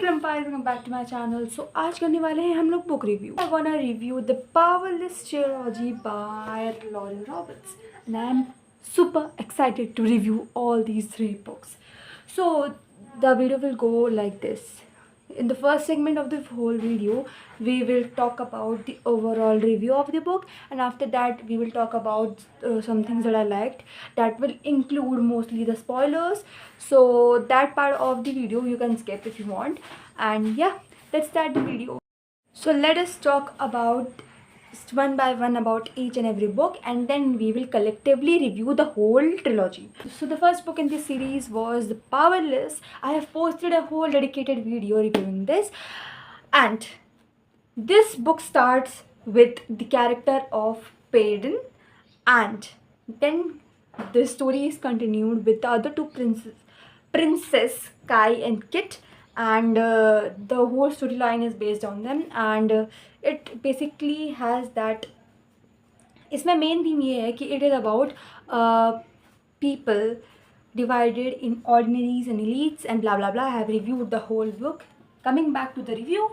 Vampires, welcome back to my channel. So आज करने वाले हैं हम लोग book review. I wanna review the Powerless trilogy by Lauren Roberts, and I'm super excited to review all these 3 books. So the video will go like this. In the first segment of the whole video, we will talk about the overall review of the book, and after that we will talk about some things that I liked. That will include mostly the spoilers, so that part of the video you can skip if you want. And yeah, let's start the video. So let us talk about one by one about each and every book, and then we will collectively review the whole trilogy. So the first book in this series was The Powerless. I have posted a whole dedicated video reviewing this, and this book starts with the character of Payden, and then the story is continued with the other 2 princess Kai and Kit, and the whole storyline is based on them, and it basically has that. इसमें main theme ये है कि it is about people divided in ordinaries and elites and blah blah blah. I have reviewed the whole book. Coming back to the review,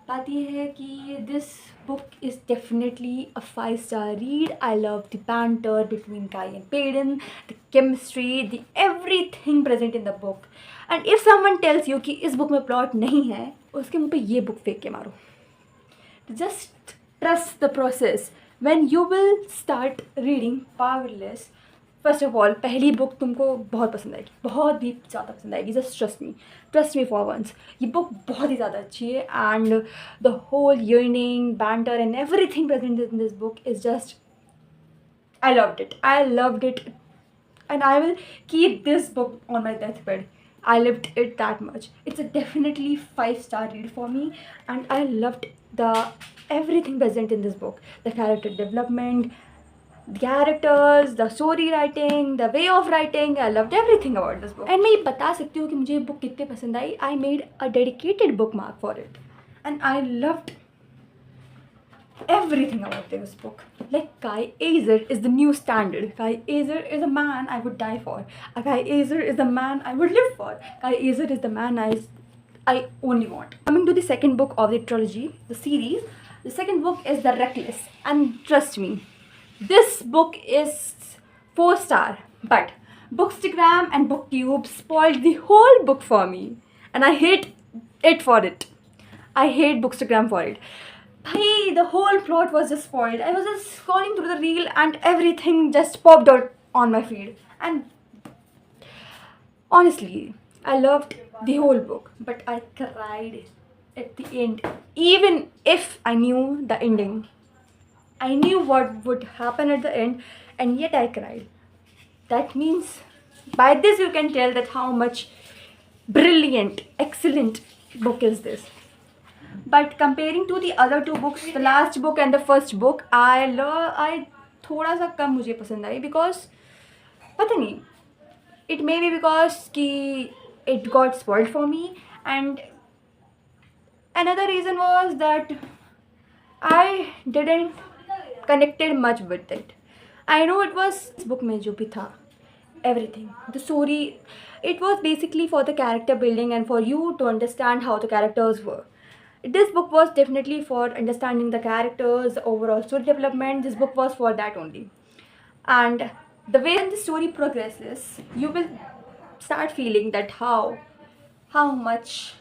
बात ये है कि this book is definitely a 5-star read. I love the banter between Kai and Payden, the chemistry, the everything present in the book. And if someone tells you कि इस book में plot नहीं है, उसके मुँह पे ये book फेंक के मारो. Just trust the process. When you will start reading Powerless, first of all पहली बुक तुमको बहुत पसंद आएगी, बहुत ही ज़्यादा पसंद आएगी. Just trust me for once. ये बुक बहुत ही ज़्यादा अच्छी है, and the whole yearning, banter and everything present in this book is just, I loved it and I will keep this book on my deathbed. I loved it that much. It's a definitely 5-star read for me, and I loved everything present in this book. The character development, the characters, the story writing, the way of writing. I loved everything about this book. And मैं ये बता सकती हूँ कि मुझे ये book कितनी पसंद आई. I made a dedicated bookmark for it, and I loved everything about this book. Like, Kai Azer is the new standard. Kai Azer is a man I would die for. Kai Azer is the man I would live for. Kai Azer is the man I only want. Coming to the second book of the trilogy, the series, the second book is The Reckless. And trust me, this book is 4-star. But Bookstagram and Booktube spoiled the whole book for me, and I hate it for it. I hate Bookstagram for it. Hey, the whole plot was just spoiled. I was just scrolling through the reel and everything just popped out on my feed. And honestly, I loved the whole book, but I cried at the end. Even if I knew the ending, I knew what would happen at the end, and yet I cried. That means, by this you can tell that how much brilliant, excellent book is this. But comparing to the other 2 books, the last book and the first book, I थोड़ा सा कम मुझे पसंद आई, because पता नहीं, it may be because कि it got spoiled for me, and another reason was that I didn't connected much with it. I know it was this book में जो भी था, everything, the story, it was basically for the character building and for you to understand how the characters were. This book was definitely for understanding the characters, the overall story development. This book was for that only. And the way the story progresses, you will start feeling that how much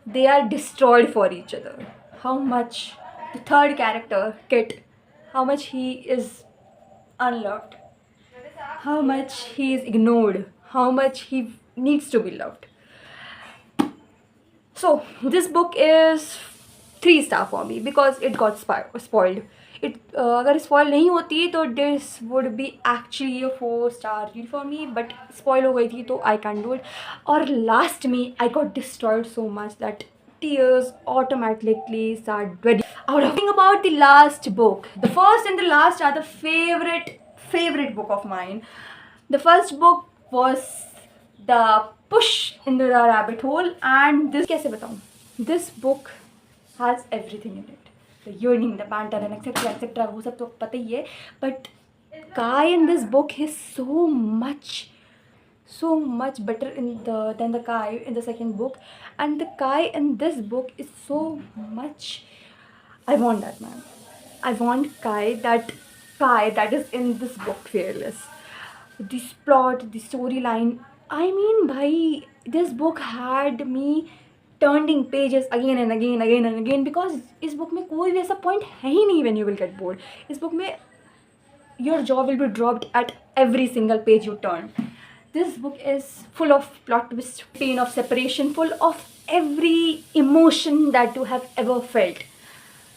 they are destroyed for each other. How much the third character, Kit, how much he is unloved. How much he is ignored. How much he needs to be loved. So this book is 3-star for me because it got spoiled. अगर spoil नहीं होती तो this would be actually a 4-star read for me, but spoil हो गई थी तो I can't do it. और last में I got destroyed so much that tears automatically start ready out of. Talking about the last book, the first and the last are the favorite book of mine. The first book was The Push in the Rabbit Hole, and this, कैसे बताऊँ, this book has everything in it. The yearning, the banter and etc. वो सब तो पता ही है, but Kai in this book is so much so much better in the than the Kai in the second book, and the Kai in this book is so much. I want that man. I want Kai that is in this book, Fearless. This plot, the storyline. I mean, bhai, this book had me turning pages again and again, again and again, because इस book में कोई भी ऐसा point है ही नहीं when you will get bored. इस book में your jaw will be dropped at every single page you turn. This book is full of plot twist, pain of separation, full of every emotion that you have ever felt.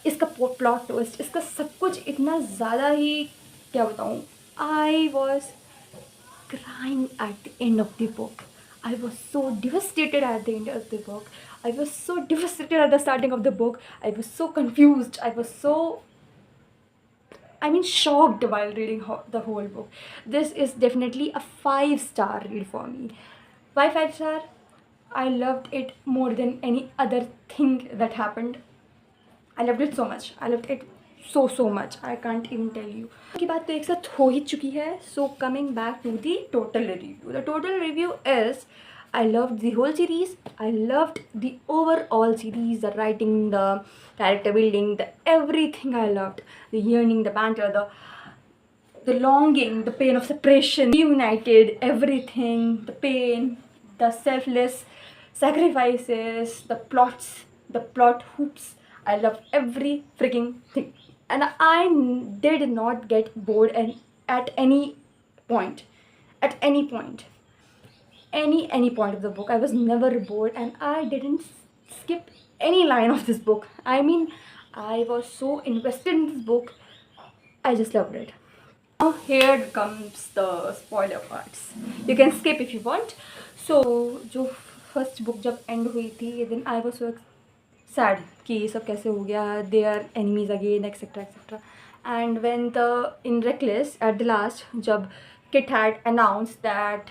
इसका plot twist, इसका सब कुछ इतना ज़्यादा ही, क्या बताऊँ, I was crying at the end of the book. I was so devastated at the end of the book. I was so devastated at the starting of the book. I was so confused. I was so, I mean, shocked while reading the whole book. This is definitely a 5-star read for me. Why 5-star? I loved it more than any other thing that happened. I loved it so much. I loved it so much. I can't even tell you. की बात तो एक साथ हो ही चुकी है. So coming back to the total review. The total review is, I loved the whole series. I loved the overall series, the writing, the character building, the everything I loved. The yearning, the banter, the longing, the pain of separation, reunited, everything, the pain, the selfless sacrifices, the plots, the plot hoops. I loved every freaking thing. And I did not get bored at any point. At any point. Any point of the book. I was never bored, and I didn't skip any line of this book. I mean, I was so invested in this book. I just loved it. Now here comes the spoiler parts. You can skip if you want. So, जो first book जब end हुई थी, then I was so sad कि ये सब कैसे हो गया, they are enemies again, etc etc. And when in Reckless at the last, जब Kit had announced that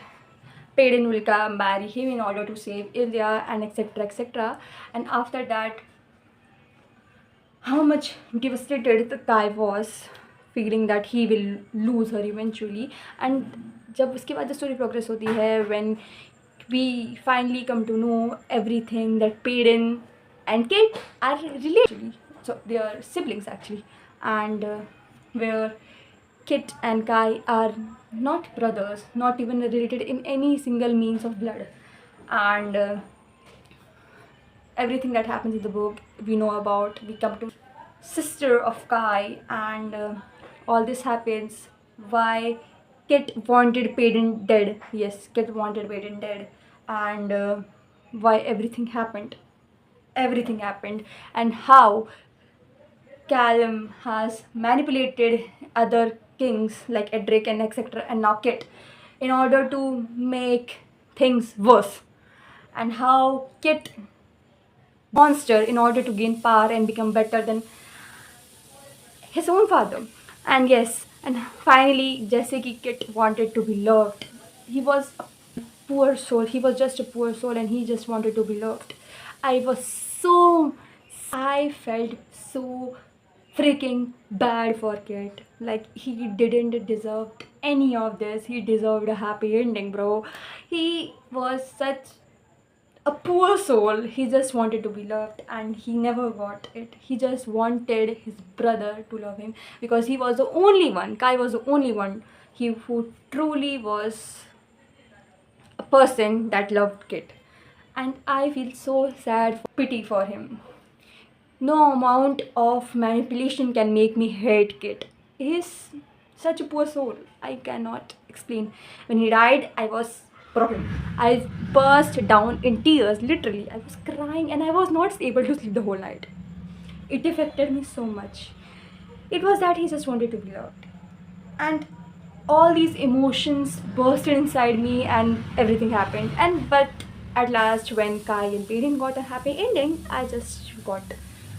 Paden will come marry him in order to save Ilya and etc etc, and after that how much devastated the guy was, feeling that he will lose her eventually. And जब उसके बाद story progress होती है, when we finally come to know everything that Paden and Kit are related. So they are siblings actually, and where Kit and Kai are not brothers, not even related in any single means of blood, and everything that happens in the book we know about. We come to sister of Kai, and all this happens. Why Kit wanted Paden dead? Yes, Kit wanted Paden dead, and why everything happened. Everything happened, and how Callum has manipulated other kings like Edric and etc. and now Kit in order to make things worse, and how Kit monster in order to gain power and become better than his own father. And yes, and finally जैसे कि Kit wanted to be loved. He was a poor soul. He was just a poor soul, and he just wanted to be loved. I felt so freaking bad for Kit. Like, he didn't deserve any of this. He deserved a happy ending, bro. He was such a poor soul. He just wanted to be loved, and he never got it. He just wanted his brother to love him, because he was the only one. Kai was the only one who truly was a person that loved Kit. And I feel so sad, pity for him. No amount of manipulation can make me hate Kit. He is such a poor soul. I cannot explain. When he died, I was broken. I burst down in tears, literally. I was crying, and I was not able to sleep the whole night. It affected me so much. It was that he just wanted to be loved. And all these emotions bursted inside me, and everything happened. But at last, when Kai and Paden got a happy ending, I just got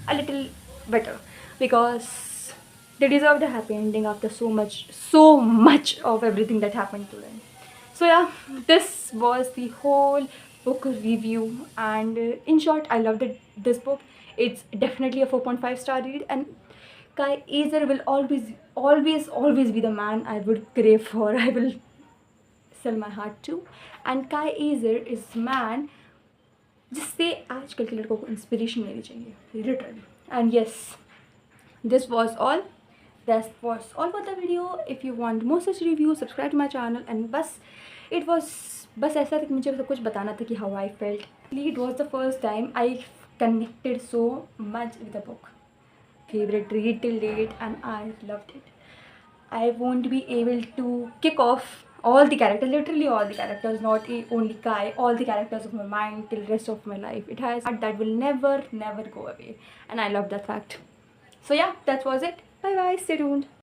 a little better, because they deserved a happy ending after so much of everything that happened to them. So yeah, this was the whole book review, and in short, I loved this book. It's definitely a 4.5-star read, and Kai Azer will always be the man I would crave for. I will sell my heart to. And Kai Azer is man जिससे आजकल के लड़कों को inspiration लेनी चाहिए literally. And yes, this was all. That was all for the video. If you want more such reviews, subscribe to my channel. And बस ऐसा था कि मुझे सब कुछ बताना था कि how I felt. It was the first time I connected so much with the book. Favorite read till date, and I loved it. I won't be able to kick off all the characters, literally all the characters, not only Kai, all the characters of my mind till rest of my life. It has that will never go away, and I love that fact. So yeah, that was it. Bye bye, stay tuned.